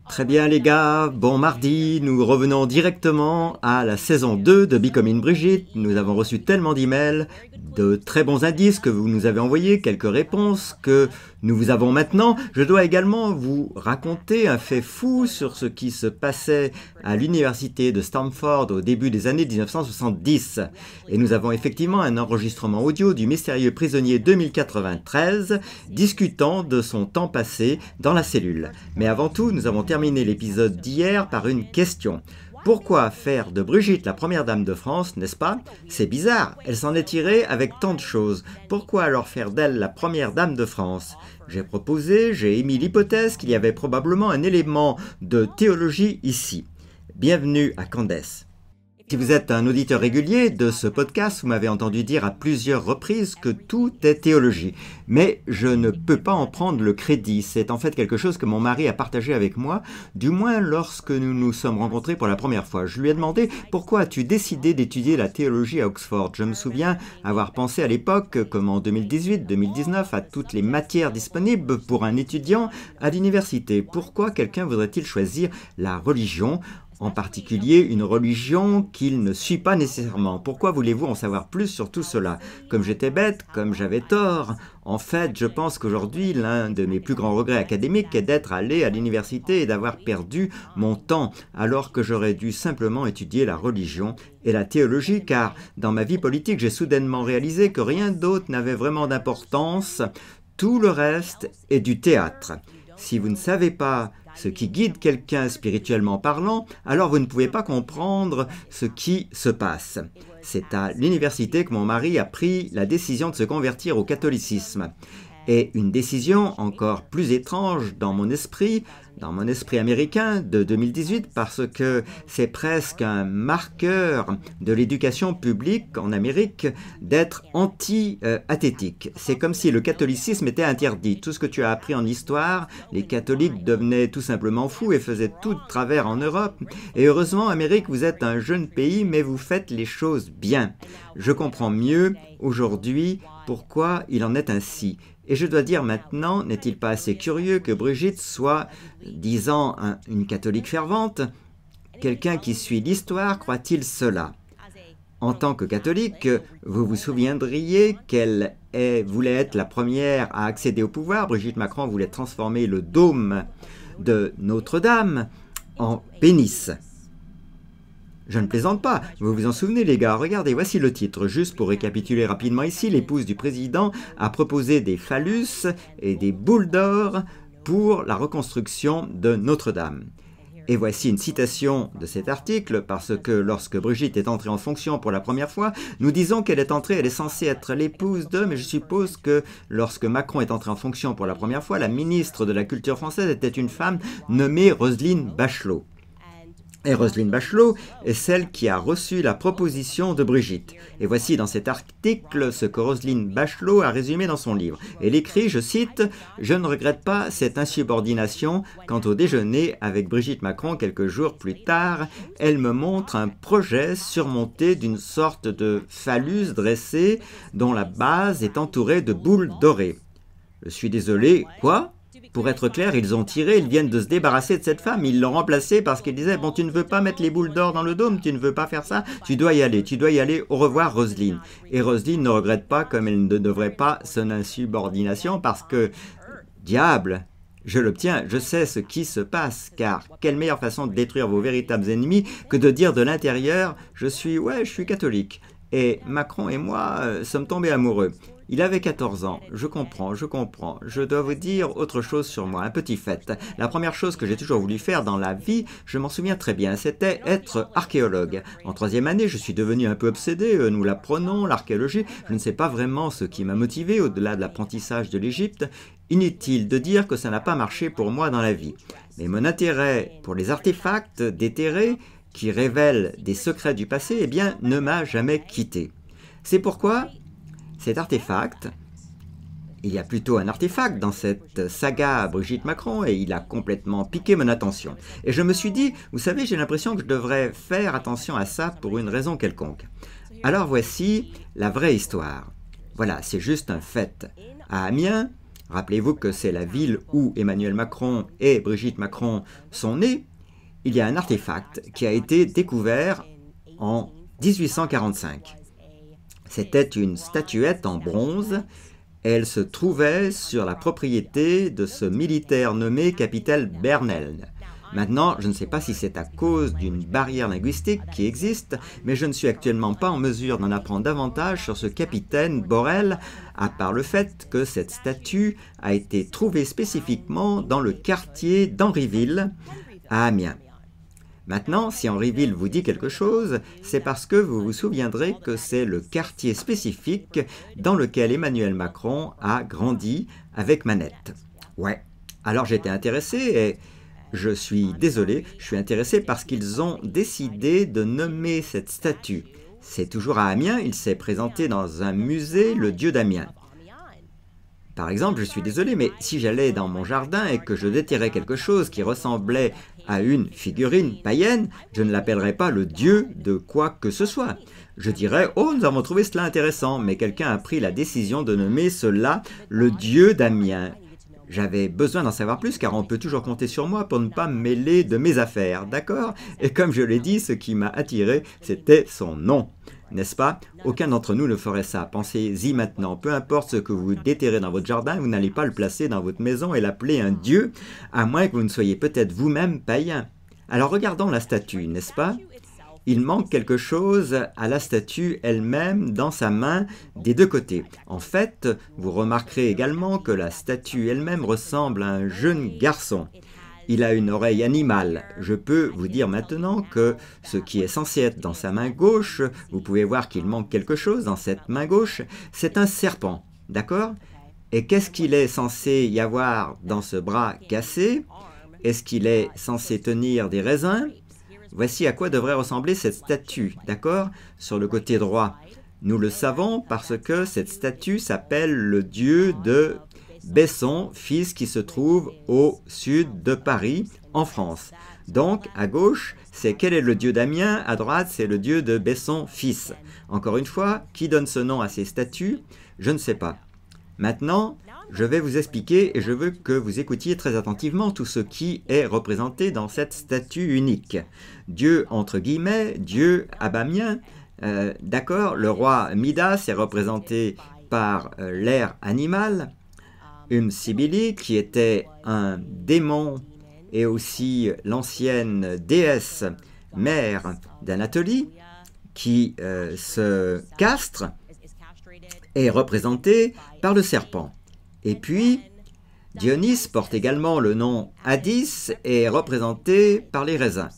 Très bien les gars, bon mardi, nous revenons directement à la saison 2 de Becoming Brigitte. Nous avons reçu tellement d'emails, de très bons indices que vous nous avez envoyés, quelques réponses que nous vous avons maintenant. Je dois également vous raconter un fait fou sur ce qui se passait à l'université de Stanford au début des années 1970. Et nous avons effectivement un enregistrement audio du mystérieux prisonnier 2093 discutant de son temps passé dans la cellule. Mais avant tout, nous avons terminé l'épisode d'hier par une question. Pourquoi faire de Brigitte la première dame de France, n'est-ce pas? C'est bizarre, elle s'en est tirée avec tant de choses. Pourquoi alors faire d'elle la première dame de France? J'ai émis l'hypothèse qu'il y avait probablement un élément de théologie ici. Bienvenue à Candace. Si vous êtes un auditeur régulier de ce podcast, vous m'avez entendu dire à plusieurs reprises que tout est théologie. Mais je ne peux pas en prendre le crédit. C'est en fait quelque chose que mon mari a partagé avec moi, du moins lorsque nous nous sommes rencontrés pour la première fois. Je lui ai demandé « Pourquoi as-tu décidé d'étudier la théologie à Oxford ?» Je me souviens avoir pensé à l'époque, comme en 2018-2019, à toutes les matières disponibles pour un étudiant à l'université. Pourquoi quelqu'un voudrait-il choisir la religion ? En particulier une religion qu'il ne suit pas nécessairement. Pourquoi voulez-vous en savoir plus sur tout cela? Comme j'étais bête, comme j'avais tort. En fait, je pense qu'aujourd'hui, l'un de mes plus grands regrets académiques est d'être allé à l'université et d'avoir perdu mon temps, alors que j'aurais dû simplement étudier la religion et la théologie, car dans ma vie politique, j'ai soudainement réalisé que rien d'autre n'avait vraiment d'importance. Tout le reste est du théâtre. Si vous ne savez pas ce qui guide quelqu'un spirituellement parlant, alors vous ne pouvez pas comprendre ce qui se passe. C'est à l'université que mon mari a pris la décision de se convertir au catholicisme. Et une décision encore plus étrange dans mon esprit américain de 2018, parce que c'est presque un marqueur de l'éducation publique en Amérique d'être anti-athétique. C'est comme si le catholicisme était interdit. Tout ce que tu as appris en histoire, les catholiques devenaient tout simplement fous et faisaient tout de travers en Europe. Et heureusement, Amérique, vous êtes un jeune pays, mais vous faites les choses bien. Je comprends mieux aujourd'hui pourquoi il en est ainsi. Et je dois dire maintenant, n'est-il pas assez curieux que Brigitte soit, disant une catholique fervente, quelqu'un qui suit l'histoire, croit-il cela? En tant que catholique, vous vous souviendriez qu'elle voulait être la première à accéder au pouvoir. Brigitte Macron voulait transformer le dôme de Notre-Dame en pénis. Je ne plaisante pas, vous vous en souvenez les gars, regardez, voici le titre. Juste pour récapituler rapidement ici, l'épouse du président a proposé des phallus et des boules d'or pour la reconstruction de Notre-Dame. Et voici une citation de cet article, parce que lorsque Brigitte est entrée en fonction pour la première fois, nous disons qu'elle est censée être l'épouse de, mais je suppose que lorsque Macron est entré en fonction pour la première fois, la ministre de la Culture française était une femme nommée Roselyne Bachelot. Et Roselyne Bachelot est celle qui a reçu la proposition de Brigitte. Et voici dans cet article ce que Roselyne Bachelot a résumé dans son livre. Elle écrit, je cite, « Je ne regrette pas cette insubordination. Quant au déjeuner avec Brigitte Macron quelques jours plus tard, elle me montre un projet surmonté d'une sorte de phallus dressé dont la base est entourée de boules dorées. » Je suis désolé, quoi ? Pour être clair, ils viennent de se débarrasser de cette femme, ils l'ont remplacée parce qu'ils disaient « Bon, tu ne veux pas mettre les boules d'or dans le dôme, tu ne veux pas faire ça, tu dois y aller, au revoir Roselyne. » Et Roselyne ne regrette pas, comme elle ne devrait pas, son insubordination parce que, diable, je l'obtiens, je sais ce qui se passe, car quelle meilleure façon de détruire vos véritables ennemis que de dire de l'intérieur « je suis catholique ». Et Macron et moi sommes tombés amoureux. Il avait 14 ans, je comprends. Je dois vous dire autre chose sur moi, un petit fait. La première chose que j'ai toujours voulu faire dans la vie, je m'en souviens très bien, c'était être archéologue. En troisième année, je suis devenu un peu obsédé, nous l'apprenons, l'archéologie. Je ne sais pas vraiment ce qui m'a motivé au-delà de l'apprentissage de l'Égypte. Inutile de dire que ça n'a pas marché pour moi dans la vie. Mais mon intérêt pour les artefacts déterrés, qui révèlent des secrets du passé, eh bien, ne m'a jamais quitté. C'est pourquoi cet artefact, il y a plutôt un artefact dans cette saga Brigitte Macron et il a complètement piqué mon attention. Et je me suis dit, vous savez, j'ai l'impression que je devrais faire attention à ça pour une raison quelconque. Alors voici la vraie histoire. Voilà, c'est juste un fait. À Amiens, Rappelez-vous que c'est la ville où Emmanuel Macron et Brigitte Macron sont nés. Il y a un artefact qui a été découvert en 1845. C'était une statuette en bronze. Elle se trouvait sur la propriété de ce militaire nommé capitaine Bernel. Maintenant, je ne sais pas si c'est à cause d'une barrière linguistique qui existe, mais je ne suis actuellement pas en mesure d'en apprendre davantage sur ce capitaine Borel, à part le fait que cette statue a été trouvée spécifiquement dans le quartier d'Henryville, à Amiens. Maintenant, si Henryville vous dit quelque chose, c'est parce que vous vous souviendrez que c'est le quartier spécifique dans lequel Emmanuel Macron a grandi avec Manette. Ouais, alors j'étais intéressé et je suis désolé, je suis intéressé parce qu'ils ont décidé de nommer cette statue. C'est toujours à Amiens, il s'est présenté dans un musée, le dieu d'Amiens. Par exemple, je suis désolé, mais si j'allais dans mon jardin et que je déterrais quelque chose qui ressemblait à une figurine païenne, je ne l'appellerais pas le dieu de quoi que ce soit. Je dirais « Oh, nous avons trouvé cela intéressant », mais quelqu'un a pris la décision de nommer cela le dieu d'Amiens. J'avais besoin d'en savoir plus car on peut toujours compter sur moi pour ne pas me mêler de mes affaires, d'accord? Et comme je l'ai dit, ce qui m'a attiré, c'était son nom. N'est-ce pas? Aucun d'entre nous ne ferait ça. Pensez-y maintenant. Peu importe ce que vous déterrez dans votre jardin, vous n'allez pas le placer dans votre maison et l'appeler un dieu, à moins que vous ne soyez peut-être vous-même païen. Alors regardons la statue, n'est-ce pas? Il manque quelque chose à la statue elle-même dans sa main des deux côtés. En fait, vous remarquerez également que la statue elle-même ressemble à un jeune garçon. Il a une oreille animale. Je peux vous dire maintenant que ce qui est censé être dans sa main gauche, vous pouvez voir qu'il manque quelque chose dans cette main gauche, c'est un serpent, d'accord? Et qu'est-ce qu'il est censé y avoir dans ce bras cassé? Est-ce qu'il est censé tenir des raisins? Voici à quoi devrait ressembler cette statue, d'accord? Sur le côté droit. Nous le savons parce que cette statue s'appelle le dieu de Besson, fils qui se trouve au sud de Paris, en France. Donc, à gauche, c'est quel est le dieu d'Amiens, à droite, c'est le dieu de Besson, fils. Encore une fois, qui donne ce nom à ces statues? Je ne sais pas. Maintenant, je vais vous expliquer et je veux que vous écoutiez très attentivement tout ce qui est représenté dans cette statue unique. Dieu, entre guillemets, Dieu abamien, d'accord, le roi Midas est représenté par l'air animal, Sibili, qui était un démon et aussi l'ancienne déesse mère d'Anatolie, qui se castre, est représenté par le serpent. Et puis, Dionys porte également le nom Hadis et est représenté par les raisins.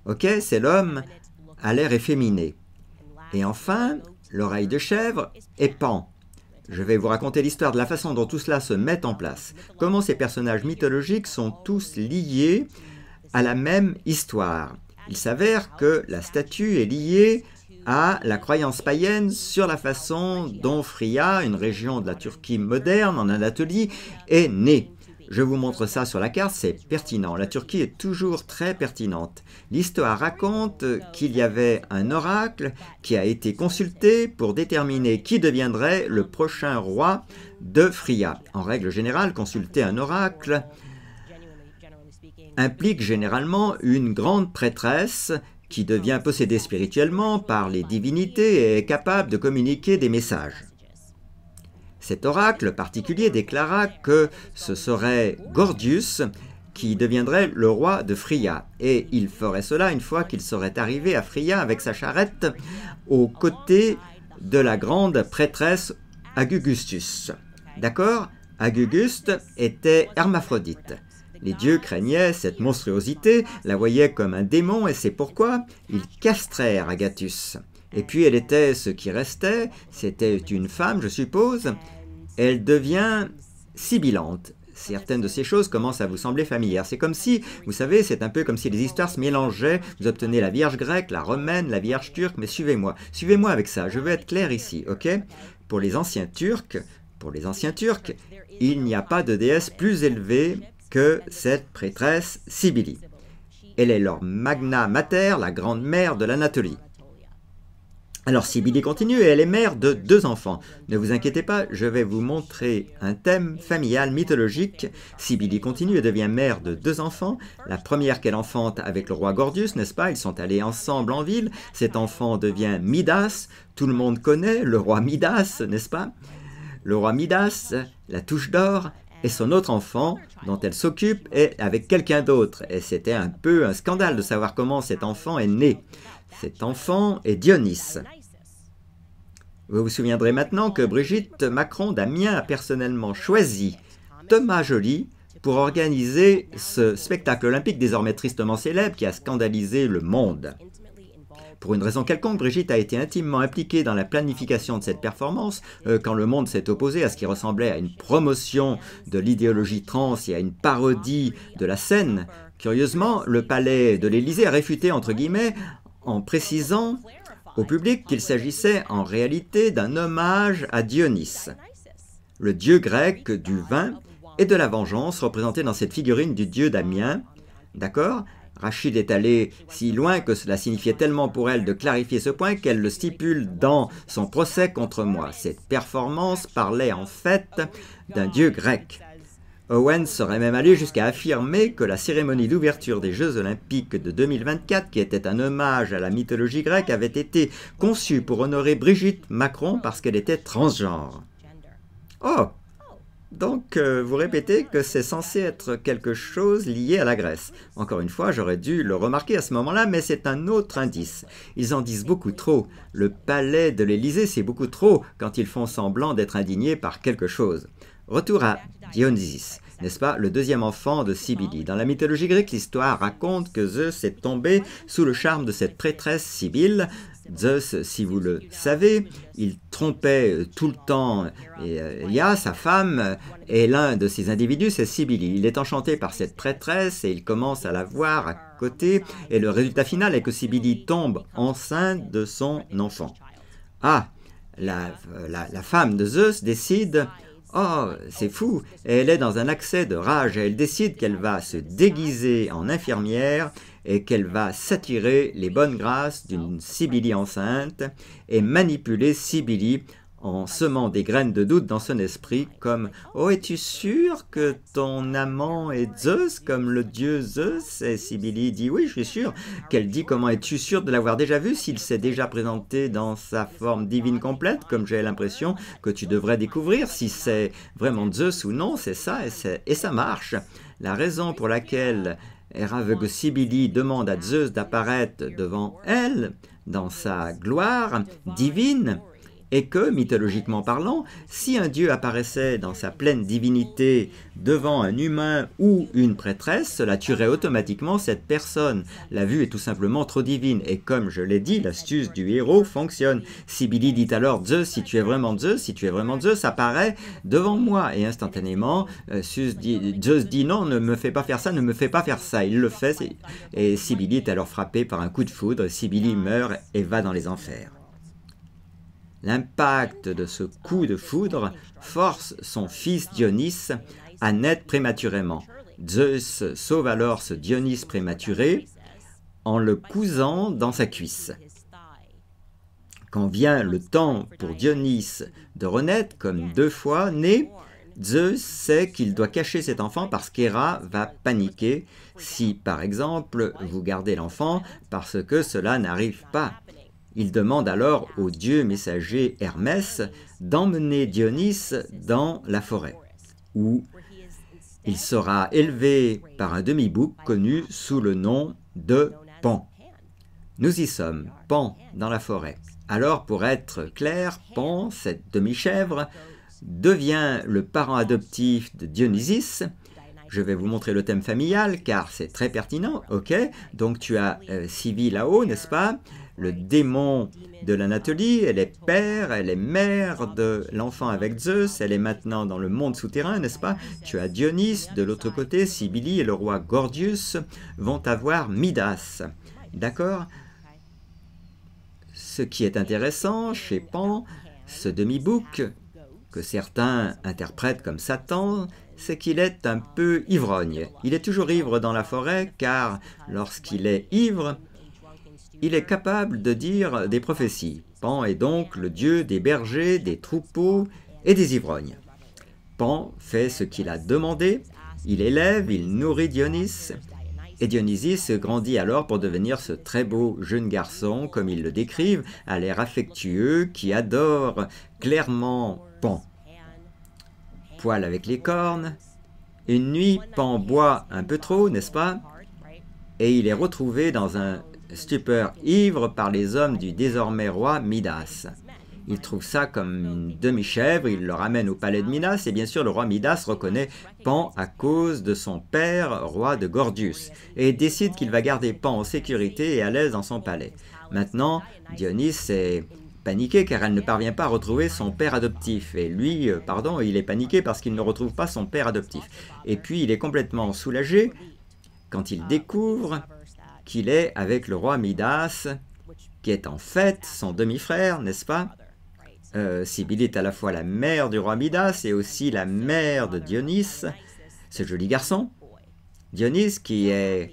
Ok, c'est l'homme à l'air efféminé. Et enfin, l'oreille de chèvre est Pan. Je vais vous raconter l'histoire de la façon dont tout cela se met en place. Comment ces personnages mythologiques sont tous liés à la même histoire. Il s'avère que la statue est liée à la croyance païenne sur la façon dont Phria, une région de la Turquie moderne en Anatolie, est née. Je vous montre ça sur la carte, c'est pertinent. La Turquie est toujours très pertinente. L'histoire raconte qu'il y avait un oracle qui a été consulté pour déterminer qui deviendrait le prochain roi de Phria. En règle générale, consulter un oracle implique généralement une grande prêtresse qui devient possédée spirituellement par les divinités et est capable de communiquer des messages. Cet oracle particulier déclara que ce serait Gordius qui deviendrait le roi de Phria, et il ferait cela une fois qu'il serait arrivé à Phria avec sa charrette aux côtés de la grande prêtresse Agugustus. D'accord? Aguguste était hermaphrodite. Les dieux craignaient cette monstruosité, la voyaient comme un démon, et c'est pourquoi ils castrèrent Agathus. Et puis elle était ce qui restait, c'était une femme, je suppose. Elle devient sibilante. Certaines de ces choses commencent à vous sembler familières. C'est comme si, vous savez, c'est un peu comme si les histoires se mélangeaient. Vous obtenez la Vierge grecque, la romaine, la Vierge turque, mais suivez-moi. Suivez-moi avec ça, je veux être clair ici, ok? Pour les anciens Turcs, il n'y a pas de déesse plus élevée que cette prêtresse Cybele. Elle est leur magna mater, la grande mère de l'Anatolie. Alors Cybele continue et elle est mère de 2 enfants. Ne vous inquiétez pas, je vais vous montrer un thème familial mythologique. Cybele continue et devient mère de 2 enfants. La première qu'elle enfante avec le roi Gordius, n'est-ce pas? Ils sont allés ensemble en ville. Cet enfant devient Midas. Tout le monde connaît le roi Midas, n'est-ce pas? Le roi Midas, la touche d'or, et son autre enfant, dont elle s'occupe, est avec quelqu'un d'autre. Et c'était un peu un scandale de savoir comment cet enfant est né. Cet enfant est Dionys. Vous vous souviendrez maintenant que Brigitte Macron d'Amiens a personnellement choisi Thomas Joly pour organiser ce spectacle olympique désormais tristement célèbre qui a scandalisé le monde. Pour une raison quelconque, Brigitte a été intimement impliquée dans la planification de cette performance quand le monde s'est opposé à ce qui ressemblait à une promotion de l'idéologie trans et à une parodie de la scène. Curieusement, le palais de l'Élysée a réfuté, entre guillemets, en précisant au public qu'il s'agissait en réalité d'un hommage à Dionys, le dieu grec du vin et de la vengeance représenté dans cette figurine du dieu d'Amiens. D'accord ? Rachid est allé si loin que cela signifiait tellement pour elle de clarifier ce point qu'elle le stipule dans son procès contre moi. Cette performance parlait en fait d'un dieu grec. Owen serait même allé jusqu'à affirmer que la cérémonie d'ouverture des Jeux Olympiques de 2024, qui était un hommage à la mythologie grecque, avait été conçue pour honorer Brigitte Macron parce qu'elle était transgenre. Oh! Donc, vous répétez que c'est censé être quelque chose lié à la Grèce. Encore une fois, j'aurais dû le remarquer à ce moment-là, mais c'est un autre indice. Ils en disent beaucoup trop. Le palais de l'Élysée, c'est beaucoup trop quand ils font semblant d'être indignés par quelque chose. Retour à Dionysos, n'est-ce pas, le deuxième enfant de Cybele. Dans la mythologie grecque, l'histoire raconte que Zeus est tombé sous le charme de cette prêtresse Cybele. Zeus, si vous le savez, il trompait tout le temps Ea, sa femme, et l'un de ces individus, c'est Cybele. Il est enchanté par cette prêtresse et il commence à la voir à côté, et le résultat final est que Cybele tombe enceinte de son enfant. Ah, la femme de Zeus décide... Oh, c'est fou! Et elle est dans un accès de rage et elle décide qu'elle va se déguiser en infirmière et qu'elle va s'attirer les bonnes grâces d'une Cybele enceinte et manipuler Cybele en semant des graines de doute dans son esprit comme « Oh, es-tu sûr que ton amant est Zeus comme le dieu Zeus ?» Et Cybele dit « Oui, je suis sûr. » Qu'elle dit « Comment es-tu sûr de l'avoir déjà vu s'il s'est déjà présenté dans sa forme divine complète comme j'ai l'impression que tu devrais découvrir si c'est vraiment Zeus ou non, c'est ça et ça marche. » La raison pour laquelle Hera veut que Cybele demande à Zeus d'apparaître devant elle dans sa gloire divine et que, mythologiquement parlant, si un dieu apparaissait dans sa pleine divinité devant un humain ou une prêtresse, cela tuerait automatiquement cette personne. La vue est tout simplement trop divine, et comme je l'ai dit, l'astuce du héros fonctionne. Cybele dit alors, Zeus, si tu es vraiment Zeus, apparaît devant moi, et instantanément, Zeus dit, non, ne me fais pas faire ça, ne me fais pas faire ça. Il le fait, et Cybele est alors frappée par un coup de foudre, Cybele meurt et va dans les enfers. L'impact de ce coup de foudre force son fils Dionys à naître prématurément. Zeus sauve alors ce Dionys prématuré en le cousant dans sa cuisse. Quand vient le temps pour Dionys de renaître comme 2 fois né, Zeus sait qu'il doit cacher cet enfant parce qu'Héra va paniquer si, par exemple, vous gardez l'enfant parce que cela n'arrive pas. Il demande alors au dieu messager Hermès d'emmener Dionys dans la forêt, où il sera élevé par un demi-bouc connu sous le nom de Pan. Nous y sommes, Pan, dans la forêt. Alors, pour être clair, Pan, cette demi-chèvre, devient le parent adoptif de Dionysos. Je vais vous montrer le thème familial, car c'est très pertinent, ok? Donc tu as Sivi là-haut, n'est-ce pas? Le démon de l'Anatolie, elle est père, elle est mère de l'enfant avec Zeus, elle est maintenant dans le monde souterrain, n'est-ce pas? Tu as Dionys, de l'autre côté, Cybele et le roi Gordius vont avoir Midas, d'accord? Ce qui est intéressant chez Pan, ce demi-bouc, que certains interprètent comme Satan, c'est qu'il est un peu ivrogne. Il est toujours ivre dans la forêt, car lorsqu'il est ivre, il est capable de dire des prophéties. Pan est donc le dieu des bergers, des troupeaux et des ivrognes. Pan fait ce qu'il a demandé, il élève, il nourrit Dionys, et Dionysus grandit alors pour devenir ce très beau jeune garçon, comme ils le décrivent, à l'air affectueux, qui adore clairement Pan. Poil avec les cornes. Une nuit, Pan boit un peu trop, n'est-ce pas? Et il est retrouvé dans un stupeur ivre par les hommes du désormais roi Midas. Il trouve ça comme une demi-chèvre, il le ramène au palais de Midas, et bien sûr le roi Midas reconnaît Pan à cause de son père, roi de Gordius, et décide qu'il va garder Pan en sécurité et à l'aise dans son palais. Maintenant, Dionys est paniqué car elle ne parvient pas à retrouver son père adoptif, et lui, il est paniqué parce qu'il ne retrouve pas son père adoptif. Et puis il est complètement soulagé quand il découvre qu'il est avec le roi Midas, qui est en fait son demi-frère, n'est-ce pas? Cybele est à la fois la mère du roi Midas et aussi la mère de Dionys, ce joli garçon. Dionys qui est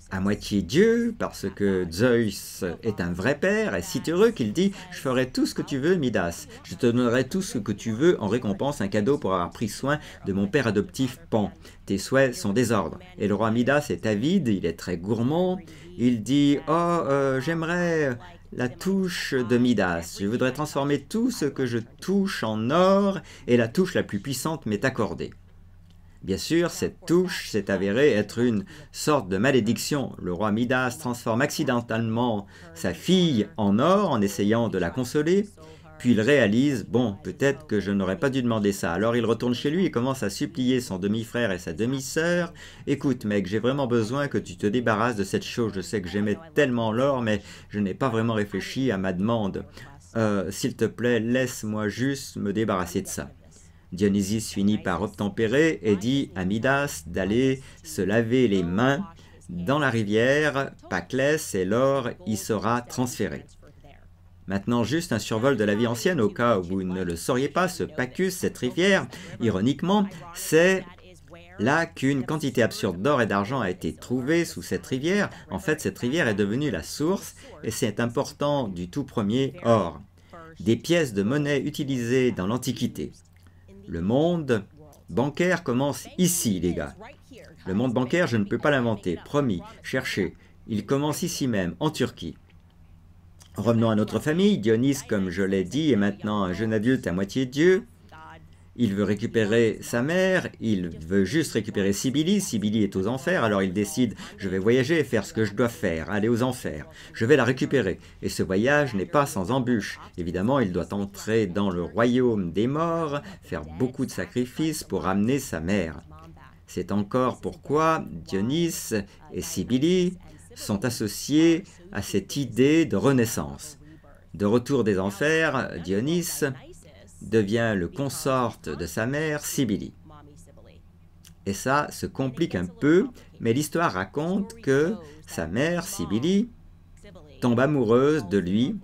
à moitié Dieu, parce que Zeus est un vrai père, est si heureux qu'il dit « Je ferai tout ce que tu veux, Midas. Je te donnerai tout ce que tu veux en récompense, un cadeau pour avoir pris soin de mon père adoptif Pan. Tes souhaits sont des ordres. » Et le roi Midas est avide, il est très gourmand. Il dit « Oh, j'aimerais la touche de Midas. Je voudrais transformer tout ce que je touche en or, et la touche la plus puissante m'est accordée. » Bien sûr, cette touche s'est avérée être une sorte de malédiction. Le roi Midas transforme accidentellement sa fille en or en essayant de la consoler, puis il réalise « Bon, peut-être que je n'aurais pas dû demander ça. » Alors il retourne chez lui et commence à supplier son demi-frère et sa demi-sœur. « Écoute mec, j'ai vraiment besoin que tu te débarrasses de cette chose. Je sais que j'aimais tellement l'or, mais je n'ai pas vraiment réfléchi à ma demande. S'il te plaît, laisse-moi juste me débarrasser de ça. » Dionysus finit par obtempérer et dit à Midas d'aller se laver les mains dans la rivière Paclès et l'or y sera transféré. Maintenant, juste un survol de la vie ancienne, au cas où vous ne le sauriez pas, ce Pacus, cette rivière, ironiquement, c'est là qu'une quantité absurde d'or et d'argent a été trouvée sous cette rivière. En fait, cette rivière est devenue la source, et c'est important du tout premier or. Des pièces de monnaie utilisées dans l'Antiquité. Le monde bancaire commence ici, les gars. Le monde bancaire, je ne peux pas l'inventer, promis, cherchez. Il commence ici même, en Turquie. Revenons à notre famille. Dionys, comme je l'ai dit, est maintenant un jeune adulte à moitié Dieu. Il veut récupérer sa mère, il veut juste récupérer Cybele. Cybele est aux enfers, alors il décide « Je vais voyager et faire ce que je dois faire, aller aux enfers. Je vais la récupérer. » Et ce voyage n'est pas sans embûches. Évidemment, il doit entrer dans le royaume des morts, faire beaucoup de sacrifices pour ramener sa mère. C'est encore pourquoi Dionys et Cybele sont associés à cette idée de renaissance. De retour des enfers, Dionys devient le consort de sa mère, Cybele. Et ça se complique un peu, mais l'histoire raconte que sa mère, Cybele, tombe amoureuse de lui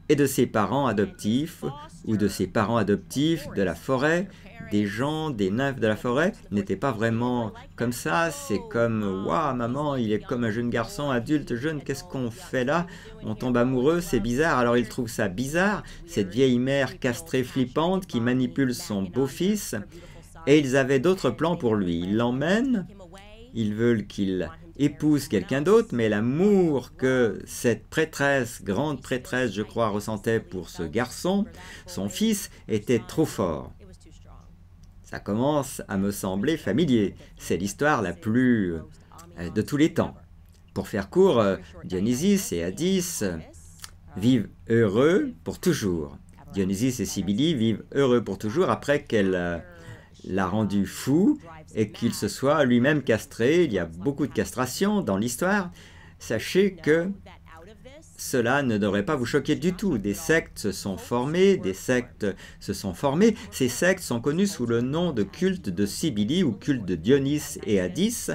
et de ses parents adoptifs, ou de ses parents adoptifs de la forêt. Des gens, des nymphes de la forêt n'étaient pas vraiment comme ça. C'est comme « Waouh, maman, il est comme un jeune garçon, adulte, jeune, qu'est-ce qu'on fait là? On tombe amoureux, c'est bizarre. » Alors il trouve ça bizarre, cette vieille mère castrée flippante qui manipule son beau-fils. Et ils avaient d'autres plans pour lui. Ils l'emmènent, ils veulent qu'il épouse quelqu'un d'autre, mais l'amour que cette prêtresse, grande prêtresse, je crois, ressentait pour ce garçon, son fils, était trop fort. Ça commence à me sembler familier. C'est l'histoire la plus de tous les temps. Pour faire court, Dionysus et Hadis vivent heureux pour toujours. Dionysus et Cybele vivent heureux pour toujours après qu'elle l'a rendu fou et qu'il se soit lui-même castré. Il y a beaucoup de castration dans l'histoire. Sachez que cela ne devrait pas vous choquer du tout. Des sectes se sont formées, Ces sectes sont connues sous le nom de culte de Cybele ou culte de Dionys et Hadis.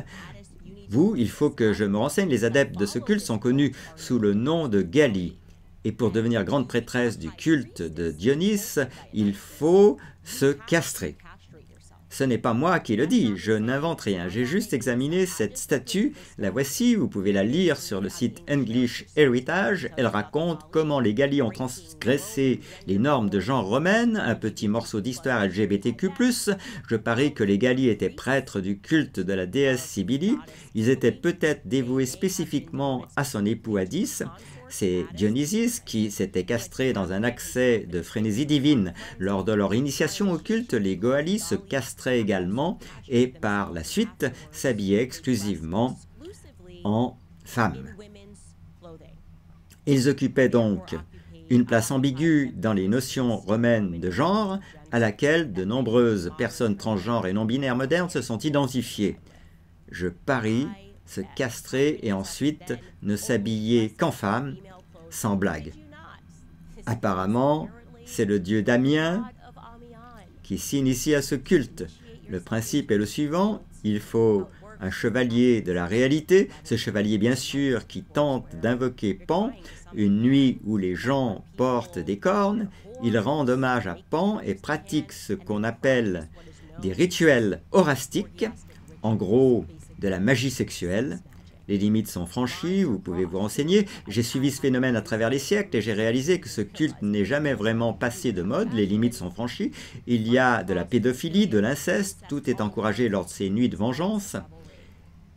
Il faut que je me renseigne. Les adeptes de ce culte sont connus sous le nom de Gali. Et pour devenir grande prêtresse du culte de Dionys, il faut se castrer. Ce n'est pas moi qui le dis, je n'invente rien, j'ai juste examiné cette statue, la voici, vous pouvez la lire sur le site English Heritage, elle raconte comment les Galli ont transgressé les normes de genre romaines, un petit morceau d'histoire LGBTQ+, je parie que les Galli étaient prêtres du culte de la déesse Cybele, ils étaient peut-être dévoués spécifiquement à son époux Hadis. C'est Dionysus qui s'était castré dans un accès de frénésie divine. Lors de leur initiation au culte, les Goali se castraient également et par la suite s'habillaient exclusivement en femmes. Ils occupaient donc une place ambiguë dans les notions romaines de genre à laquelle de nombreuses personnes transgenres et non-binaires modernes se sont identifiées. Je parie se castrer et ensuite ne s'habiller qu'en femme, sans blague. Apparemment, c'est le dieu Damien qui s'initie à ce culte. Le principe est le suivant, il faut un chevalier de la réalité, ce chevalier bien sûr qui tente d'invoquer Pan, une nuit où les gens portent des cornes, ils rendent hommage à Pan et pratiquent ce qu'on appelle des rituels horastiques, en gros de la magie sexuelle. Les limites sont franchies, vous pouvez vous renseigner. J'ai suivi ce phénomène à travers les siècles et j'ai réalisé que ce culte n'est jamais vraiment passé de mode, les limites sont franchies. Il y a de la pédophilie, de l'inceste, tout est encouragé lors de ces nuits de vengeance.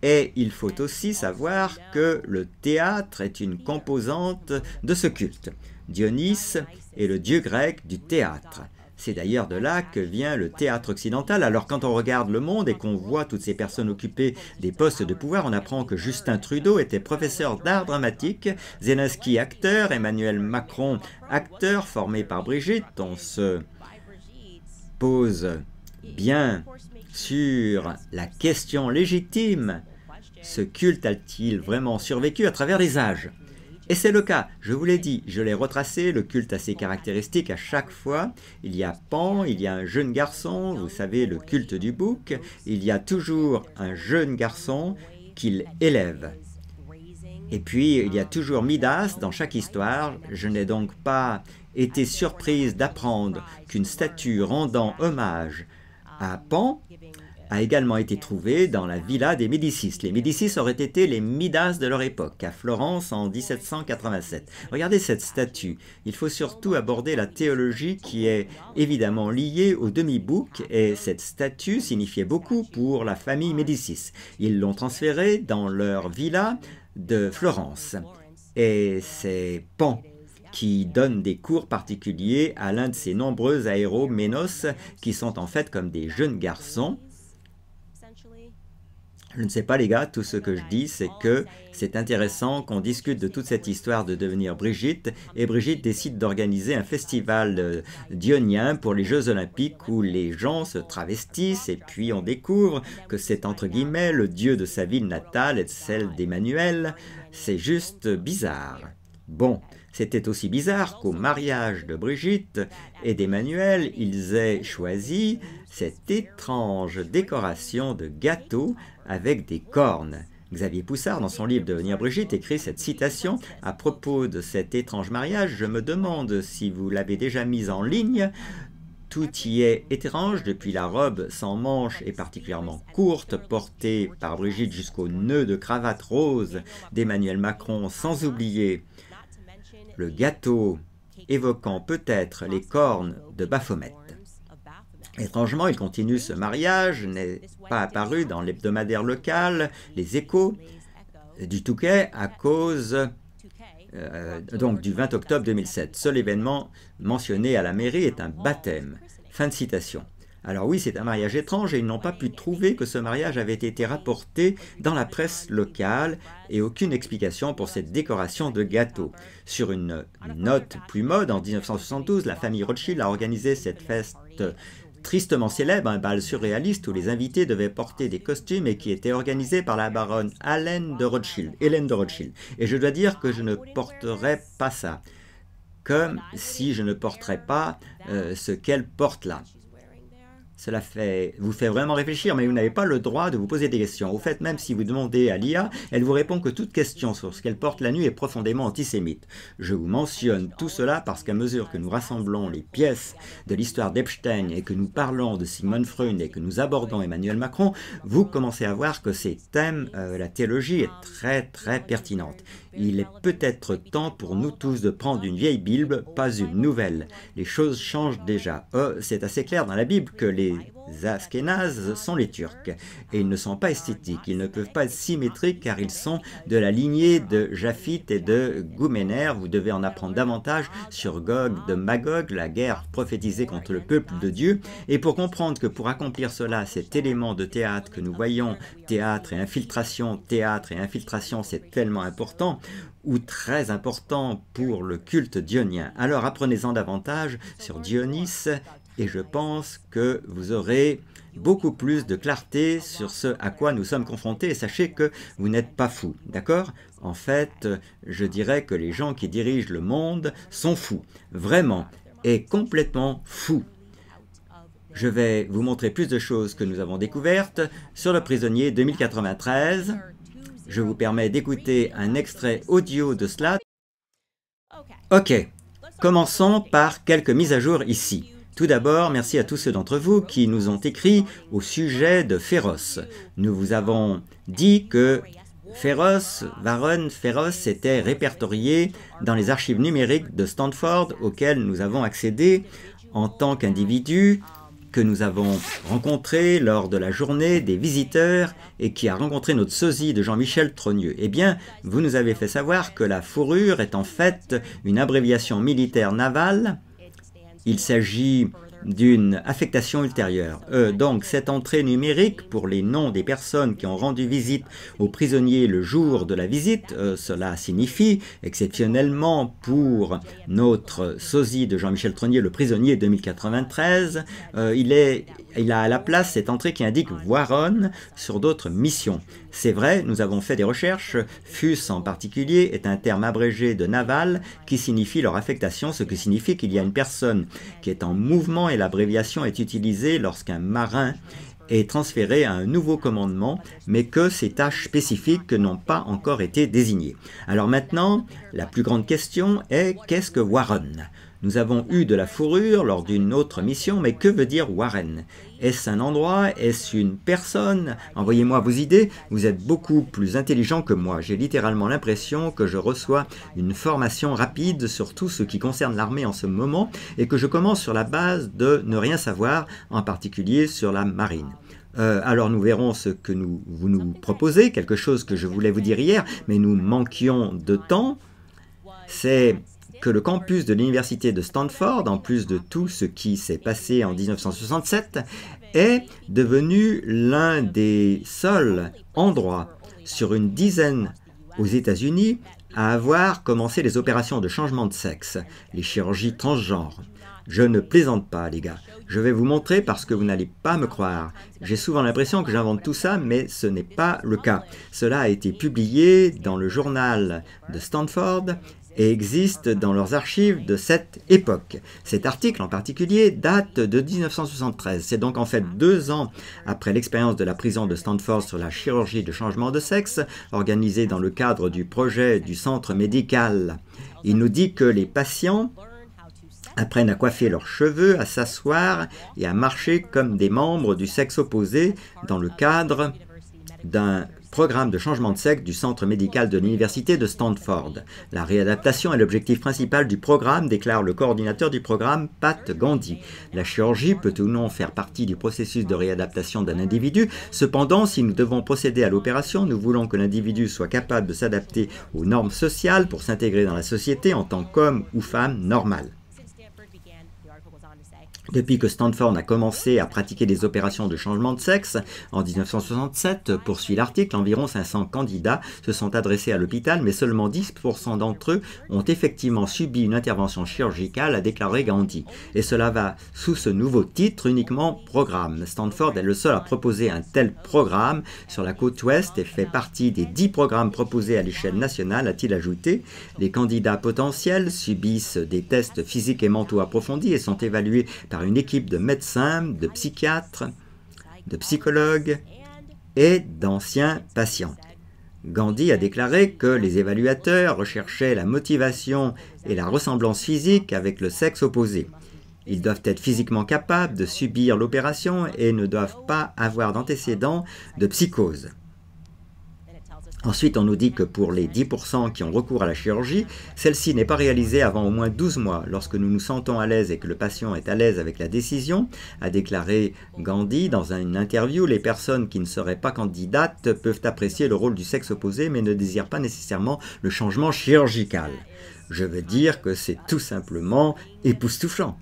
Et il faut aussi savoir que le théâtre est une composante de ce culte. Dionys est le dieu grec du théâtre. C'est d'ailleurs de là que vient le théâtre occidental. Alors quand on regarde le monde et qu'on voit toutes ces personnes occuper des postes de pouvoir, on apprend que Justin Trudeau était professeur d'art dramatique, Zelensky acteur, Emmanuel Macron acteur, formé par Brigitte. On se pose bien sur la question légitime. Ce culte a-t-il vraiment survécu à travers les âges ? Et c'est le cas, je vous l'ai dit, je l'ai retracé, le culte a ses caractéristiques à chaque fois. Il y a Pan, il y a un jeune garçon, vous savez, le culte du bouc. Il y a toujours un jeune garçon qu'il élève. Et puis, il y a toujours Midas dans chaque histoire. Je n'ai donc pas été surprise d'apprendre qu'une statue rendant hommage à Pan a également été trouvée dans la villa des Médicis. Les Médicis auraient été les Midas de leur époque, à Florence en 1787. Regardez cette statue. Il faut surtout aborder la théologie qui est évidemment liée au demi-bouc, et cette statue signifiait beaucoup pour la famille Médicis. Ils l'ont transférée dans leur villa de Florence. Et c'est Pan qui donne des cours particuliers à l'un de ces nombreux aéroménos qui sont en fait comme des jeunes garçons. Je ne sais pas les gars, tout ce que je dis c'est que c'est intéressant qu'on discute de toute cette histoire de devenir Brigitte, et Brigitte décide d'organiser un festival dionien pour les Jeux Olympiques où les gens se travestissent et puis on découvre que c'est entre guillemets le dieu de sa ville natale et de celle d'Emmanuel. C'est juste bizarre. Bon, c'était aussi bizarre qu'au mariage de Brigitte et d'Emmanuel, ils aient choisi cette étrange décoration de gâteau avec des cornes. Xavier Poussard, dans son livre Devenir Brigitte, écrit cette citation à propos de cet étrange mariage. Je me demande si vous l'avez déjà mise en ligne. Tout y est étrange, depuis la robe sans manches et particulièrement courte, portée par Brigitte jusqu'au nœud de cravate rose d'Emmanuel Macron, sans oublier le gâteau évoquant peut-être les cornes de Baphomet. Étrangement, il continue ce mariage, n'est pas apparu dans l'hebdomadaire local, les Échos du Touquet, à cause donc du 20 octobre 2007. Seul événement mentionné à la mairie est un baptême. Fin de citation. Alors oui, c'est un mariage étrange et ils n'ont pas pu trouver que ce mariage avait été rapporté dans la presse locale et aucune explication pour cette décoration de gâteau. Sur une note plus mode, en 1972, la famille Rothschild a organisé cette fête tristement célèbre, un bal surréaliste où les invités devaient porter des costumes et qui était organisé par la baronne Hélène de Rothschild. Et je dois dire que je ne porterai pas ça, comme si je ne porterais pas ce qu'elle porte là. Cela vous fait vraiment réfléchir, mais vous n'avez pas le droit de vous poser des questions. Au fait, même si vous demandez à l'IA, elle vous répond que toute question sur ce qu'elle porte la nuit est profondément antisémite. Je vous mentionne tout cela parce qu'à mesure que nous rassemblons les pièces de l'histoire d'Epstein et que nous parlons de Sigmund Freud et que nous abordons Emmanuel Macron, vous commencez à voir que ces thèmes, la théologie est très pertinente. Il est peut-être temps pour nous tous de prendre une vieille Bible, pas une nouvelle. Les choses changent déjà. C'est assez clair dans la Bible que les Askénazes sont les Turcs. Et ils ne sont pas esthétiques, ils ne peuvent pas être symétriques car ils sont de la lignée de Japhith et de Gouméner. Vous devez en apprendre davantage sur Gog de Magog, la guerre prophétisée contre le peuple de Dieu. Et pour comprendre que pour accomplir cela, cet élément de théâtre que nous voyons, théâtre et infiltration, c'est tellement important, ou très important pour le culte dionien. Alors apprenez-en davantage sur Dionys et je pense que vous aurez beaucoup plus de clarté sur ce à quoi nous sommes confrontés et sachez que vous n'êtes pas fous, d'accord? En fait, je dirais que les gens qui dirigent le monde sont fous, vraiment, et complètement fous. Je vais vous montrer plus de choses que nous avons découvertes sur le prisonnier 2093. Je vous permets d'écouter un extrait audio de cela. Ok, commençons par quelques mises à jour ici. Tout d'abord, merci à tous ceux d'entre vous qui nous ont écrit au sujet de Pharos. Nous vous avons dit que Varun Pharos était répertorié dans les archives numériques de Stanford auxquelles nous avons accédé en tant qu'individus que nous avons rencontré lors de la journée des visiteurs et qui a rencontré notre sosie de Jean-Michel Trogneux. Eh bien, vous nous avez fait savoir que la fourrure est en fait une abréviation militaire navale. Il s'agit d'une affectation ultérieure. Donc, cette entrée numérique pour les noms des personnes qui ont rendu visite aux prisonniers le jour de la visite, cela signifie, exceptionnellement pour notre sosie de Jean-Michel Trogneux, le prisonnier 2093, il a à la place cette entrée qui indique Warren sur d'autres missions. C'est vrai, nous avons fait des recherches. FUS en particulier est un terme abrégé de naval qui signifie leur affectation, ce qui signifie qu'il y a une personne qui est en mouvement et l'abréviation est utilisée lorsqu'un marin est transféré à un nouveau commandement, mais que ces tâches spécifiques n'ont pas encore été désignées. Alors maintenant, la plus grande question est qu'est-ce que Warren ? Nous avons eu de la fourrure lors d'une autre mission, mais que veut dire Warren? Est-ce un endroit? Est-ce une personne? Envoyez-moi vos idées, vous êtes beaucoup plus intelligent que moi. J'ai littéralement l'impression que je reçois une formation rapide sur tout ce qui concerne l'armée en ce moment et que je commence sur la base de ne rien savoir, en particulier sur la marine. Alors nous verrons ce que vous nous proposez, quelque chose que je voulais vous dire hier, mais nous manquions de temps. C'est que le campus de l'université de Stanford, en plus de tout ce qui s'est passé en 1967, est devenu l'un des seuls endroits sur une dizaine aux États-Unis à avoir commencé les opérations de changement de sexe, les chirurgies transgenres. Je ne plaisante pas, les gars. Je vais vous montrer parce que vous n'allez pas me croire. J'ai souvent l'impression que j'invente tout ça, mais ce n'est pas le cas. Cela a été publié dans le journal de Stanford et existe dans leurs archives de cette époque. Cet article en particulier date de 1973. C'est donc en fait 2 ans après l'expérience de la prison de Stanford sur la chirurgie de changement de sexe, organisée dans le cadre du projet du centre médical. Il nous dit que les patients apprennent à coiffer leurs cheveux, à s'asseoir et à marcher comme des membres du sexe opposé dans le cadre d'un programme de changement de sexe du centre médical de l'université de Stanford. La réadaptation est l'objectif principal du programme, déclare le coordinateur du programme, Pat Gandhi. La chirurgie peut ou non faire partie du processus de réadaptation d'un individu. Cependant, si nous devons procéder à l'opération, nous voulons que l'individu soit capable de s'adapter aux normes sociales pour s'intégrer dans la société en tant qu'homme ou femme normal. Depuis que Stanford a commencé à pratiquer des opérations de changement de sexe en 1967, poursuit l'article, environ 500 candidats se sont adressés à l'hôpital, mais seulement 10% d'entre eux ont effectivement subi une intervention chirurgicale, a déclaré Gandhi. Et cela va sous ce nouveau titre uniquement programme. Stanford est le seul à proposer un tel programme sur la côte ouest et fait partie des 10 programmes proposés à l'échelle nationale, a-t-il ajouté. Les candidats potentiels subissent des tests physiques et mentaux approfondis et sont évalués par par une équipe de médecins, de psychiatres, de psychologues et d'anciens patients. Gandhi a déclaré que les évaluateurs recherchaient la motivation et la ressemblance physique avec le sexe opposé. Ils doivent être physiquement capables de subir l'opération et ne doivent pas avoir d'antécédents de psychose. Ensuite, on nous dit que pour les 10% qui ont recours à la chirurgie, celle-ci n'est pas réalisée avant au moins 12 mois. Lorsque nous nous sentons à l'aise et que le patient est à l'aise avec la décision, a déclaré Gandhi dans une interview, les personnes qui ne seraient pas candidates peuvent apprécier le rôle du sexe opposé mais ne désirent pas nécessairement le changement chirurgical. Je veux dire que c'est tout simplement époustouflant.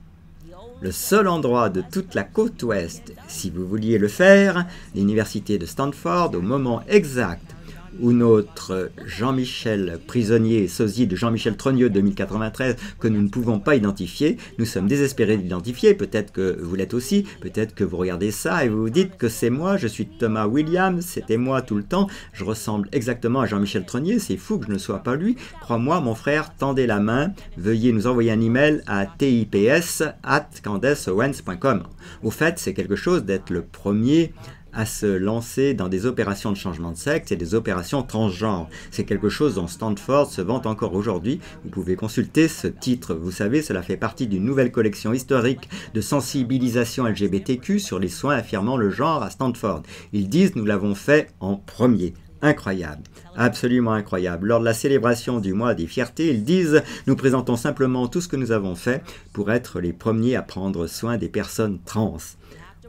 Le seul endroit de toute la côte ouest, si vous vouliez le faire, l'université de Stanford, au moment exact où notre Jean-Michel prisonnier, sosie de Jean-Michel Trogneux 2093, que nous ne pouvons pas identifier, nous sommes désespérés d'identifier, peut-être que vous l'êtes aussi, peut-être que vous regardez ça et vous vous dites que c'est moi, je suis Thomas Williams, c'était moi tout le temps, je ressemble exactement à Jean-Michel Trogneux, c'est fou que je ne sois pas lui, crois-moi mon frère, tendez la main, veuillez nous envoyer un email à tips@candaceowens.com. Au fait, c'est quelque chose d'être le premier à se lancer dans des opérations de changement de sexe et des opérations transgenres. C'est quelque chose dont Stanford se vante encore aujourd'hui. Vous pouvez consulter ce titre. Vous savez, cela fait partie d'une nouvelle collection historique de sensibilisation LGBTQ sur les soins affirmant le genre à Stanford. Ils disent « Nous l'avons fait en premier ». Incroyable, absolument incroyable. Lors de la célébration du mois des fiertés, ils disent « Nous présentons simplement tout ce que nous avons fait pour être les premiers à prendre soin des personnes trans ».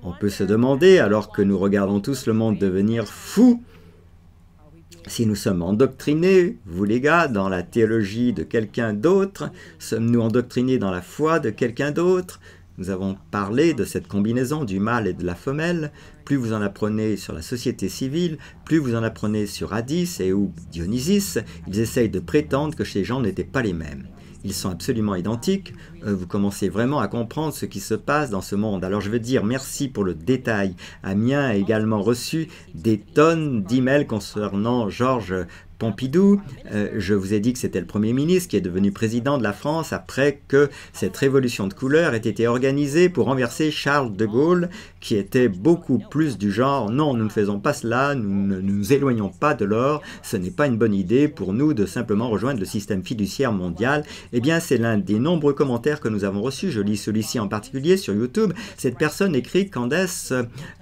On peut se demander, alors que nous regardons tous le monde devenir fou, si nous sommes endoctrinés, vous les gars, dans la théologie de quelqu'un d'autre, sommes-nous endoctrinés dans la foi de quelqu'un d'autre? Nous avons parlé de cette combinaison du mâle et de la femelle. Plus vous en apprenez sur la société civile, plus vous en apprenez sur Hadith et ou Dionysis, ils essayent de prétendre que ces gens n'étaient pas les mêmes. Ils sont absolument identiques, vous commencez vraiment à comprendre ce qui se passe dans ce monde. Alors je veux dire merci pour le détail. Amiens a également reçu des tonnes d'emails concernant Georges Pompidou. Je vous ai dit que c'était le Premier ministre qui est devenu président de la France après que cette révolution de couleur ait été organisée pour renverser Charles de Gaulle, qui était beaucoup plus du genre « Non, nous ne faisons pas cela, nous ne nous éloignons pas de l'or, ce n'est pas une bonne idée pour nous de simplement rejoindre le système fiduciaire mondial. » Eh bien, c'est l'un des nombreux commentaires que nous avons reçus. Je lis celui-ci en particulier sur YouTube. Cette personne écrit « Candace,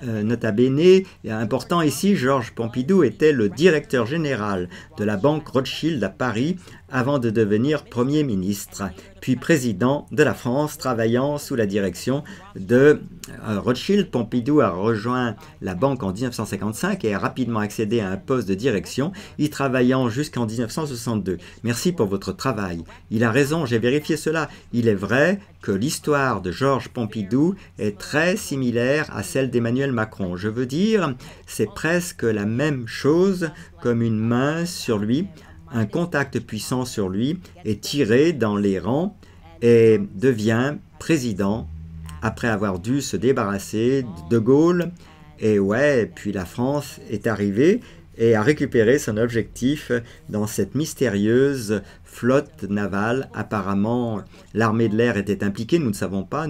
nota bene, important ici, Georges Pompidou était le directeur général de la banque Rothschild à Paris avant de devenir Premier ministre, puis président de la France, travaillant sous la direction de Rothschild. Pompidou a rejoint la banque en 1955 et a rapidement accédé à un poste de direction, y travaillant jusqu'en 1962. Merci pour votre travail. Il a raison, j'ai vérifié cela. Il est vrai que l'histoire de Georges Pompidou est très similaire à celle d'Emmanuel Macron. Je veux dire, c'est presque la même chose, comme une main sur lui, un contact puissant sur lui est tiré dans les rangs et devient président après avoir dû se débarrasser de Gaulle. Et ouais, puis la France est arrivée et a récupéré son objectif dans cette mystérieuse flotte navale. Apparemment, l'armée de l'air était impliquée, nous ne savons pas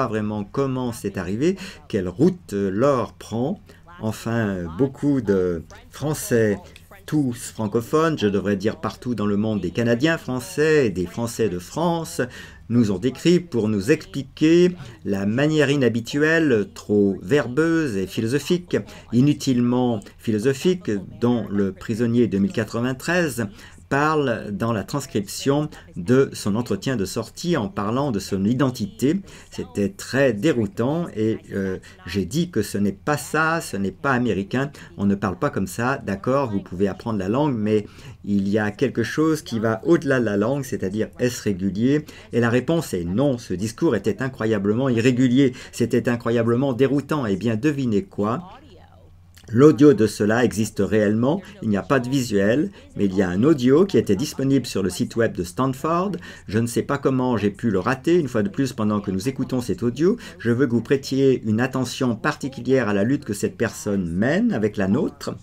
vraiment comment c'est arrivé, quelle route l'or prend. Enfin, beaucoup de Français, tous francophones, je devrais dire partout dans le monde, des Canadiens français et des Français de France, nous ont décrit pour nous expliquer la manière inhabituelle, trop verbeuse et philosophique, inutilement philosophique, dont le prisonnier 2093 parle dans la transcription de son entretien de sortie en parlant de son identité. C'était très déroutant et j'ai dit que ce n'est pas ça, ce n'est pas américain, on ne parle pas comme ça, d'accord, vous pouvez apprendre la langue, mais il y a quelque chose qui va au-delà de la langue, c'est-à-dire est-ce régulier? Et la réponse est non, ce discours était incroyablement irrégulier, c'était incroyablement déroutant. Et bien devinez quoi? L'audio de cela existe réellement, il n'y a pas de visuel, mais il y a un audio qui était disponible sur le site web de Stanford. Je ne sais pas comment j'ai pu le rater, une fois de plus pendant que nous écoutons cet audio. Je veux que vous prêtiez une attention particulière à la lutte que cette personne mène avec la nôtre.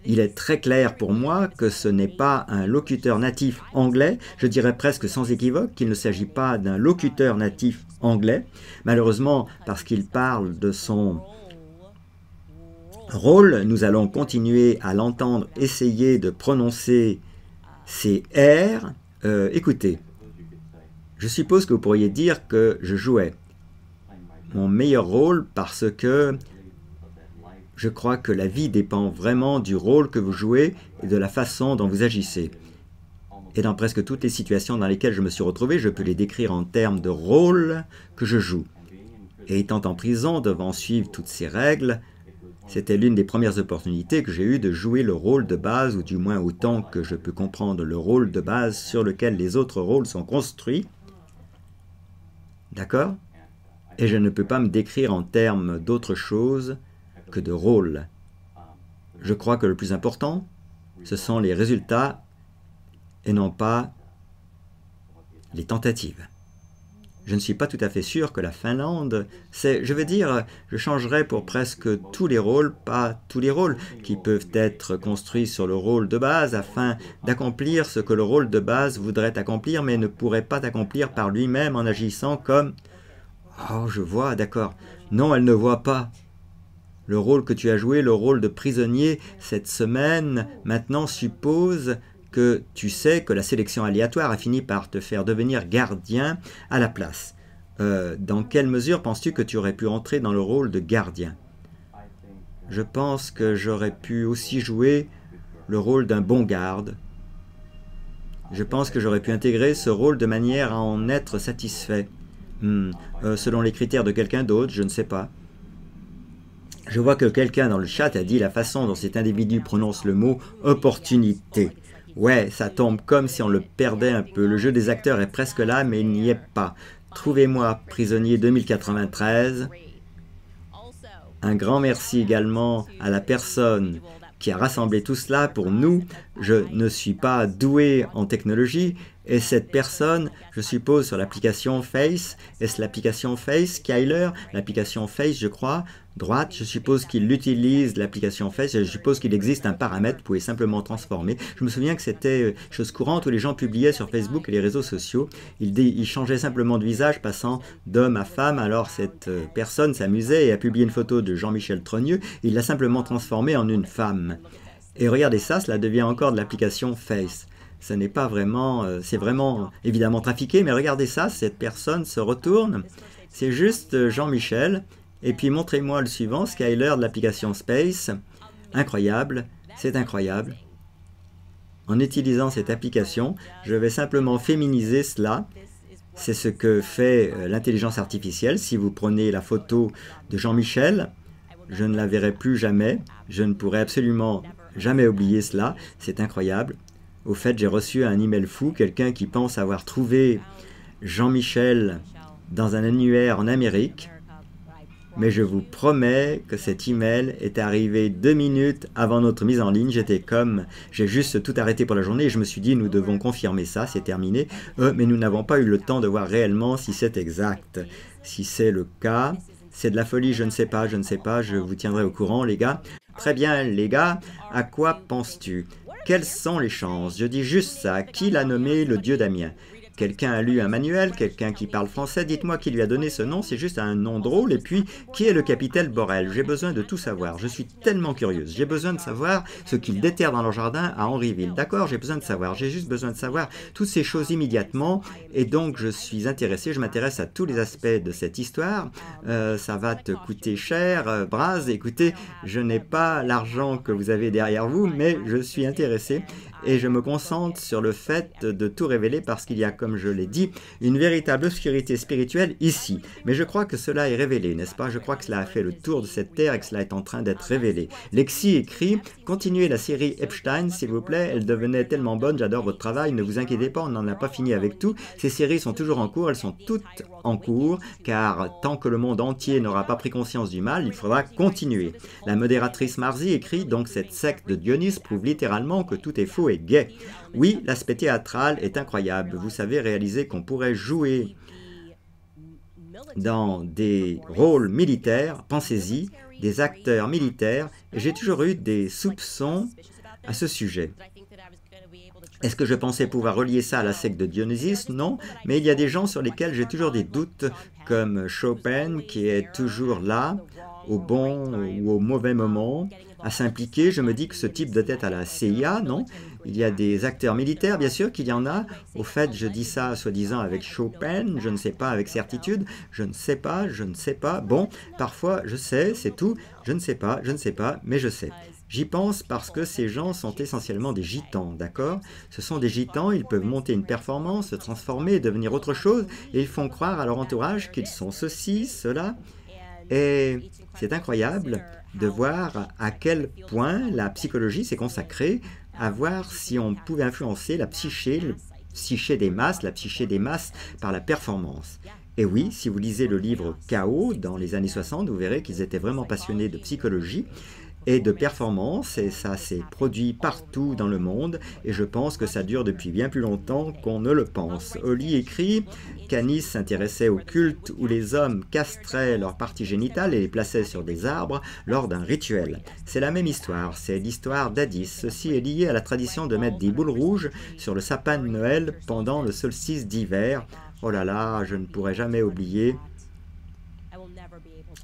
Il est très clair pour moi que ce n'est pas un locuteur natif anglais, je dirais presque sans équivoque qu'il ne s'agit pas d'un locuteur natif anglais, malheureusement parce qu'il parle de son rôle, nous allons continuer à l'entendre essayer de prononcer ces R. Écoutez, je suppose que vous pourriez dire que je jouais mon meilleur rôle parce que je crois que la vie dépend vraiment du rôle que vous jouez et de la façon dont vous agissez. Et dans presque toutes les situations dans lesquelles je me suis retrouvé, je peux les décrire en termes de rôle que je joue. Et étant en prison, devant suivre toutes ces règles, c'était l'une des premières opportunités que j'ai eues de jouer le rôle de base, ou du moins autant que je peux comprendre le rôle de base sur lequel les autres rôles sont construits. D'accord? Et je ne peux pas me décrire en termes d'autre chose que de rôle. Je crois que le plus important, ce sont les résultats et non pas les tentatives. Je ne suis pas tout à fait sûr que la Finlande, je veux dire, je changerais pour presque tous les rôles, pas tous les rôles, qui peuvent être construits sur le rôle de base afin d'accomplir ce que le rôle de base voudrait accomplir, mais ne pourrait pas accomplir par lui-même en agissant comme... Oh, je vois, d'accord. Non, elle ne voit pas. Le rôle que tu as joué, le rôle de prisonnier cette semaine, maintenant suppose que tu sais que la sélection aléatoire a fini par te faire devenir gardien à la place. Dans quelle mesure penses-tu que tu aurais pu entrer dans le rôle de gardien? Je pense que j'aurais pu aussi jouer le rôle d'un bon garde. Je pense que j'aurais pu intégrer ce rôle de manière à en être satisfait. Selon les critères de quelqu'un d'autre, je ne sais pas. Je vois que quelqu'un dans le chat a dit la façon dont cet individu prononce le mot « opportunité ». Ouais, ça tombe comme si on le perdait un peu. Le jeu des acteurs est presque là, mais il n'y est pas. Trouvez-moi prisonnier 2093. Un grand merci également à la personne qui a rassemblé tout cela pour nous. Je ne suis pas doué en technologie et cette personne, je suppose, sur l'application Face, est-ce l'application Face, Skyler? L'application Face, je crois, droite, je suppose qu'il utilise l'application Face, je suppose qu'il existe un paramètre, vous pouvez simplement transformer. Je me souviens que c'était chose courante où les gens publiaient sur Facebook et les réseaux sociaux, ils changeaient simplement de visage passant d'homme à femme, alors cette personne s'amusait et a publié une photo de Jean-Michel Trogneux, il l'a simplement transformé en une femme. Et regardez ça, cela devient encore de l'application Face. Ce n'est pas vraiment, c'est vraiment évidemment trafiqué, mais regardez ça, cette personne se retourne, c'est juste Jean-Michel, et puis montrez-moi le suivant, Skyler de l'application Space, incroyable, c'est incroyable. En utilisant cette application, je vais simplement féminiser cela, c'est ce que fait l'intelligence artificielle. Si vous prenez la photo de Jean-Michel, je ne la verrai plus jamais, je ne pourrai absolument jamais oublier cela, c'est incroyable. Au fait, j'ai reçu un email fou, quelqu'un qui pense avoir trouvé Jean-Michel dans un annuaire en Amérique. Mais je vous promets que cet email est arrivé 2 minutes avant notre mise en ligne. J'ai juste tout arrêté pour la journée et je me suis dit, nous devons confirmer ça, c'est terminé. Mais nous n'avons pas eu le temps de voir réellement si c'est exact. Si c'est le cas, c'est de la folie, je ne sais pas, je vous tiendrai au courant, les gars. Très bien, les gars, à quoi penses-tu? Quelles sont les chances? Je dis juste ça. Qui l'a nommé le dieu Damien? Quelqu'un a lu un manuel, quelqu'un qui parle français, dites-moi qui lui a donné ce nom, c'est juste un nom drôle. Et puis, qui est le capitaine Borel? J'ai besoin de tout savoir, je suis tellement curieuse. J'ai besoin de savoir ce qu'ils déterrent dans leur jardin à Henryville. D'accord, j'ai besoin de savoir, j'ai juste besoin de savoir toutes ces choses immédiatement. Et donc, je suis intéressé, je m'intéresse à tous les aspects de cette histoire. Ça va te coûter cher, Braz. Écoutez, je n'ai pas l'argent que vous avez derrière vous, mais je suis intéressé. Et je me concentre sur le fait de tout révéler parce qu'il y a, comme je l'ai dit, une véritable obscurité spirituelle ici. Mais je crois que cela est révélé, n'est-ce pas? Je crois que cela a fait le tour de cette terre et que cela est en train d'être révélé. Lexi écrit « Continuez la série Epstein, s'il vous plaît, elle devenait tellement bonne, j'adore votre travail, ne vous inquiétez pas, on n'en a pas fini avec tout. Ces séries sont toujours en cours, elles sont toutes en cours, car tant que le monde entier n'aura pas pris conscience du mal, il faudra continuer. » La modératrice Marzi écrit « Donc cette secte de Dionys prouve littéralement que tout est faux et gay. Oui, l'aspect théâtral est incroyable. Vous savez réaliser qu'on pourrait jouer dans des rôles militaires, pensez-y, des acteurs militaires. J'ai toujours eu des soupçons à ce sujet. Est-ce que je pensais pouvoir relier ça à la secte de Dionysus? Non, mais il y a des gens sur lesquels j'ai toujours des doutes, comme Chopin, qui est toujours là, au bon ou au mauvais moment, à s'impliquer. Je me dis que ce type doit être à la CIA, non? Il y a des acteurs militaires, bien sûr qu'il y en a. Au fait, je dis ça soi-disant avec Chopin, je ne sais pas avec certitude, je ne sais pas, je ne sais pas. Bon, parfois je sais, c'est tout, je ne sais pas, mais je sais. J'y pense parce que ces gens sont essentiellement des gitans, d'accord? Ce sont des gitans, ils peuvent monter une performance, se transformer, devenir autre chose, et ils font croire à leur entourage qu'ils sont ceci, cela. Et c'est incroyable de voir à quel point la psychologie s'est consacrée à voir si on pouvait influencer la psyché, le psyché des masses, la psyché des masses par la performance. Et oui, si vous lisez le livre Chaos dans les années 60, vous verrez qu'ils étaient vraiment passionnés de psychologie et de performance, et ça s'est produit partout dans le monde, et je pense que ça dure depuis bien plus longtemps qu'on ne le pense. Holly écrit qu'Anis s'intéressait au culte où les hommes castraient leurs parties génitales et les plaçaient sur des arbres lors d'un rituel. C'est la même histoire, c'est l'histoire d'Addis. Ceci est lié à la tradition de mettre des boules rouges sur le sapin de Noël pendant le solstice d'hiver. Oh là là, je ne pourrai jamais oublier.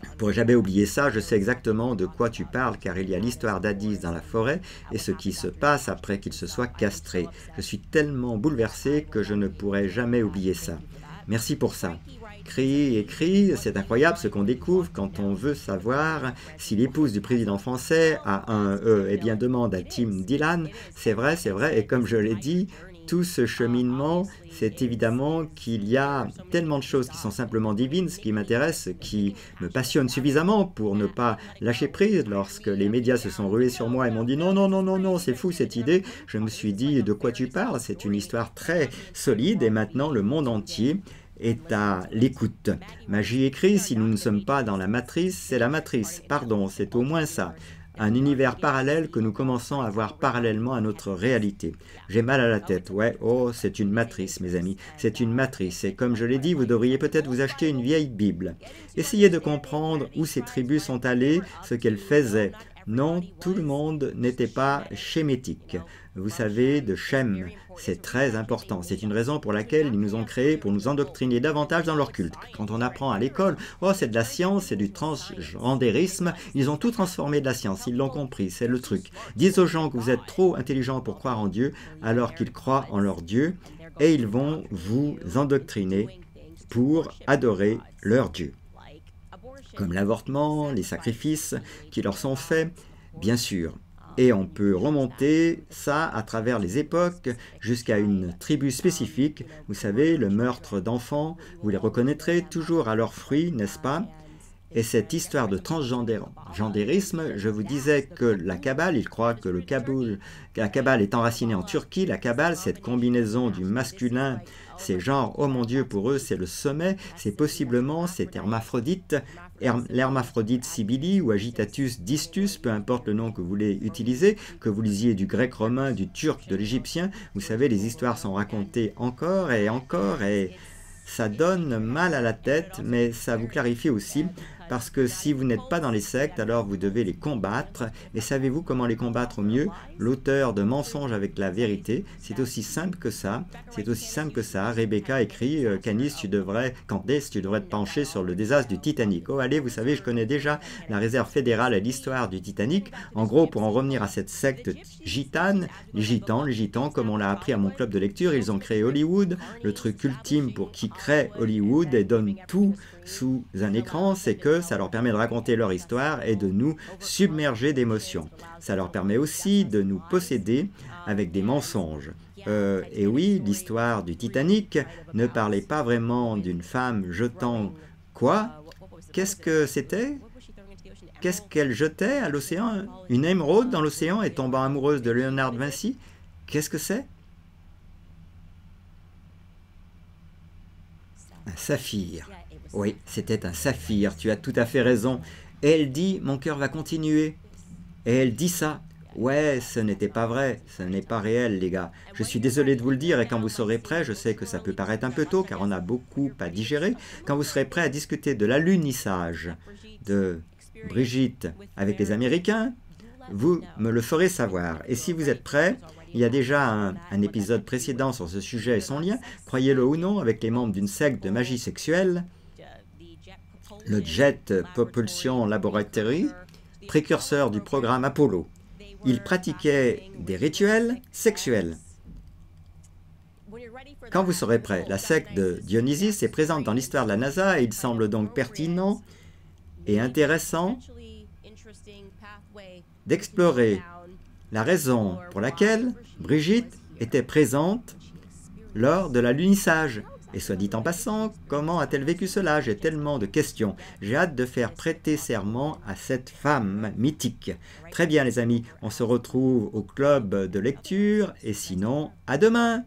Je ne pourrais jamais oublier ça, je sais exactement de quoi tu parles car il y a l'histoire d'Addis dans la forêt et ce qui se passe après qu'il se soit castré. Je suis tellement bouleversé que je ne pourrai jamais oublier ça. Merci pour ça. Crie et crie, c'est incroyable ce qu'on découvre quand on veut savoir si l'épouse du président français a un eh bien demande à Tim Dillon. C'est vrai, et comme je l'ai dit, tout ce cheminement, c'est évidemment qu'il y a tellement de choses qui sont simplement divines, ce qui m'intéresse, qui me passionne suffisamment pour ne pas lâcher prise. Lorsque les médias se sont rués sur moi et m'ont dit non, non, non, non, non, c'est fou cette idée, je me suis dit de quoi tu parles, c'est une histoire très solide et maintenant le monde entier est à l'écoute. Magie écrit, si nous ne sommes pas dans la matrice, c'est la matrice, pardon, c'est au moins ça. Un univers parallèle que nous commençons à voir parallèlement à notre réalité. J'ai mal à la tête, ouais, oh, c'est une matrice, mes amis, c'est une matrice, et comme je l'ai dit, vous devriez peut-être vous acheter une vieille Bible. Essayez de comprendre où ces tribus sont allées, ce qu'elles faisaient. Non, tout le monde n'était pas schémétique. Vous savez, de Shem, c'est très important. C'est une raison pour laquelle ils nous ont créés pour nous endoctriner davantage dans leur culte. Quand on apprend à l'école, oh c'est de la science, c'est du transgendérisme, ils ont tout transformé de la science, ils l'ont compris, c'est le truc. Dites aux gens que vous êtes trop intelligents pour croire en Dieu, alors qu'ils croient en leur Dieu, et ils vont vous endoctriner pour adorer leur Dieu. Comme l'avortement, les sacrifices qui leur sont faits, bien sûr. Et on peut remonter ça à travers les époques jusqu'à une tribu spécifique. Vous savez, le meurtre d'enfants, vous les reconnaîtrez toujours à leurs fruits, n'est-ce pas? Et cette histoire de transgendérisme, je vous disais que la Kabbale, il croit que la Kabbale est enracinée en Turquie. La Kabbale, cette combinaison du masculin, c'est genre, oh mon Dieu, pour eux, c'est le sommet, c'est possiblement cet hermaphrodite, l'hermaphrodite Cybili ou Agitatus distus, peu importe le nom que vous voulez utiliser, que vous lisiez du grec romain, du turc, de l'égyptien, vous savez, les histoires sont racontées encore, et ça donne mal à la tête, mais ça vous clarifie aussi, parce que si vous n'êtes pas dans les sectes, alors vous devez les combattre. Et savez-vous comment les combattre au mieux? L'auteur de Mensonges avec la vérité, c'est aussi simple que ça. C'est aussi simple que ça. Rebecca écrit Candice, tu devrais te pencher sur le désastre du Titanic. Oh allez, vous savez, je connais déjà la réserve fédérale et l'histoire du Titanic. En gros, pour en revenir à cette secte gitane, les gitans, comme on l'a appris à mon club de lecture, ils ont créé Hollywood, le truc ultime pour qui crée Hollywood et donne tout sous un écran, c'est que ça leur permet de raconter leur histoire et de nous submerger d'émotions. Ça leur permet aussi de nous posséder avec des mensonges. Et oui, l'histoire du Titanic ne parlait pas vraiment d'une femme jetant quoi? Qu'est-ce que c'était? Qu'est-ce qu'elle jetait à l'océan? Une émeraude dans l'océan et tombant amoureuse de Léonard de Vinci? Qu'est-ce que c'est? Un saphir. Oui, c'était un saphir, tu as tout à fait raison. Et elle dit, mon cœur va continuer. Et elle dit ça. Ouais, ce n'était pas vrai, ce n'est pas réel, les gars. Je suis désolé de vous le dire, et quand vous serez prêts, je sais que ça peut paraître un peu tôt, car on a beaucoup à digérer, quand vous serez prêts à discuter de l'alunissage de Brigitte avec les Américains, vous me le ferez savoir. Et si vous êtes prêts, il y a déjà un épisode précédent sur ce sujet et son lien, croyez-le ou non, avec les membres d'une secte de magie sexuelle, le Jet Propulsion Laboratory, précurseur du programme Apollo. Ils pratiquaient des rituels sexuels. Quand vous serez prêts, la secte de Dionysus est présente dans l'histoire de la NASA et il semble donc pertinent et intéressant d'explorer la raison pour laquelle Brigitte était présente lors de l'alunissage. Et soit dit en passant, comment a-t-elle vécu cela? J'ai tellement de questions. J'ai hâte de faire prêter serment à cette femme mythique. Très bien les amis, on se retrouve au club de lecture et sinon, à demain!